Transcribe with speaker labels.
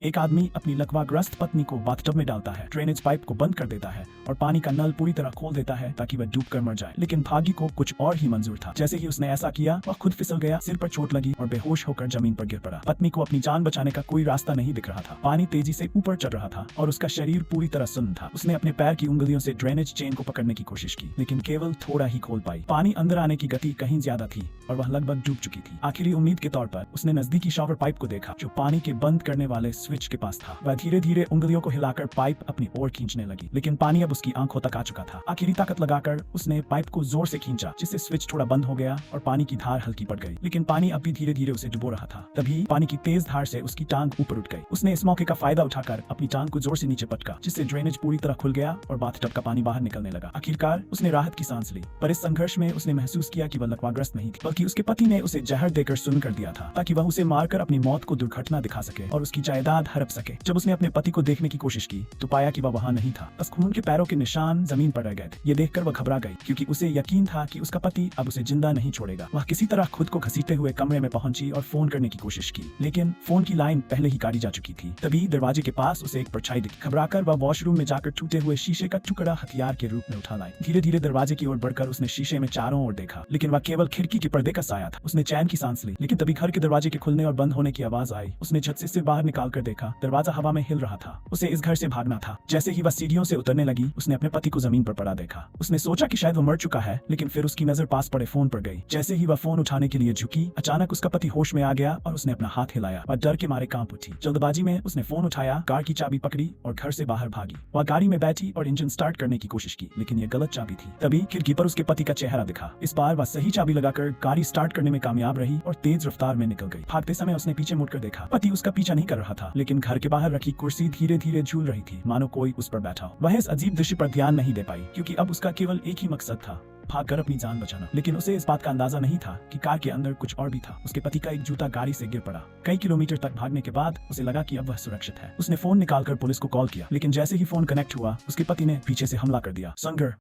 Speaker 1: एक आदमी अपनी लकवाग्रस्त पत्नी को बाथटब में डालता है, ड्रेनेज पाइप को बंद कर देता है और पानी का नल पूरी तरह खोल देता है ताकि वह डूबकर मर जाए। लेकिन भाग्य को कुछ और ही मंजूर था। जैसे ही उसने ऐसा किया, वह खुद फिसल गया, सिर पर चोट लगी और बेहोश होकर जमीन पर गिर पड़ा। पत्नी को अपनी जान बचाने का कोई रास्ता नहीं दिख रहा था। पानी तेजी से ऊपर चढ़ रहा था और उसका शरीर पूरी तरह सुन्न था। उसने अपने पैर की उंगलियों से ड्रेनेज चेन को पकड़ने की कोशिश की, लेकिन केवल थोड़ा ही खोल पाई। पानी अंदर आने की गति कहीं ज्यादा थी और वह लगभग डूब चुकी थी। आखिरी उम्मीद के तौर पर उसने नजदीकी शॉवर पाइप को देखा जो पानी के बंद करने वाले स्विच के पास था। वह धीरे धीरे उंगलियों को हिलाकर पाइप अपनी ओर खींचने लगी, लेकिन पानी अब उसकी आंखों तक आ चुका था। आखिरी ताकत लगाकर उसने पाइप को जोर से खींचा, जिससे स्विच थोड़ा बंद हो गया और पानी की धार हल्की पड़ गई। लेकिन पानी अब भी धीरे धीरे उसे डुबो रहा था। तभी पानी की तेज धार से उसकी टांग ऊपर उठ गई। उसने इस मौके का फायदा उठाकर अपनी टांग को जोर से नीचे पटका, जिससे ड्रेनेज पूरी तरह खुल गया और बाथटब का पानी बाहर निकलने लगा। आखिरकार उसने राहत की सांस ली, पर इस संघर्ष में उसने महसूस किया कि वह लकवाग्रस्त नहीं थी, बल्कि उसके पति ने उसे जहर देकर सुन्न कर दिया था ताकि वह उसे मारकर अपनी मौत को दुर्घटना दिखा सके और उसकी जायदाद हड़प सके। जब उसने अपने पति को देखने की कोशिश की तो पाया कि वह वहां नहीं था। बस खून के पैरों के निशान जमीन पर रह गए थे। ये देखकर वह घबरा गई, क्योंकि उसे यकीन था कि उसका पति अब उसे जिंदा नहीं छोड़ेगा। वह किसी तरह खुद को घसीटते हुए कमरे में पहुंची और फोन करने की कोशिश की, लेकिन फोन की लाइन पहले ही काटी जा चुकी थी। तभी दरवाजे के पास उसे एक परछाई दिखी। घबराकर वह वॉशरूम में जाकर टूटे हुए शीशे का टुकड़ा हथियार के रूप में उठा लाई। धीरे धीरे दरवाजे की ओर बढ़कर उसने शीशे में चारों ओर देखा, लेकिन वह केवल खिड़की के पर्दे का साया था। उसने चैन की सांस ली, लेकिन तभी घर के दरवाजे के खुलने और बंद होने की आवाज आई। उसने झट से सिर बाहर निकाल कर देखा, दरवाजा हवा में हिल रहा था। उसे इस घर से भागना था। जैसे ही वह सीढ़ियों से उतरने लगी, उसने अपने पति को जमीन पर पड़ा देखा। उसने सोचा कि शायद वो मर चुका है, लेकिन फिर उसकी नजर पास पड़े फोन पर गई। जैसे ही वह फोन उठाने के लिए झुकी, अचानक उसका पति होश में आ गया और उसने अपना हाथ हिलाया। वह डर के मारे कांप उठी। जल्दबाजी में उसने फोन उठाया, कार की चाबी पकड़ी और घर से बाहर भागी। वह गाड़ी में बैठी और इंजन स्टार्ट करने की कोशिश की, लेकिन यह गलत चाबी थी। तभी खिड़की पर उसके पति का चेहरा दिखा। इस बार वह सही चाबी लगाकर गाड़ी स्टार्ट करने में कामयाब रही और तेज रफ्तार में निकल गई। भागते समय उसने पीछे मुड़कर देखा। पति उसका पीछा नहीं कर रहा था, लेकिन घर के बाहर रखी कुर्सी धीरे धीरे झूल रही थी, मानो कोई उस पर बैठा हो। वह इस अजीब दृश्य पर ध्यान नहीं दे पाई, क्योंकि अब उसका केवल एक ही मकसद था, भागकर अपनी जान बचाना। लेकिन उसे इस बात का अंदाजा नहीं था कि कार के अंदर कुछ और भी था। उसके पति का एक जूता गाड़ी से गिर पड़ा। कई किलोमीटर तक भागने के बाद उसे लगा कि अब वह सुरक्षित है। उसने फोन निकालकर पुलिस को कॉल किया, लेकिन जैसे ही फोन कनेक्ट हुआ, उसके पति ने पीछे से हमला कर दिया। संगर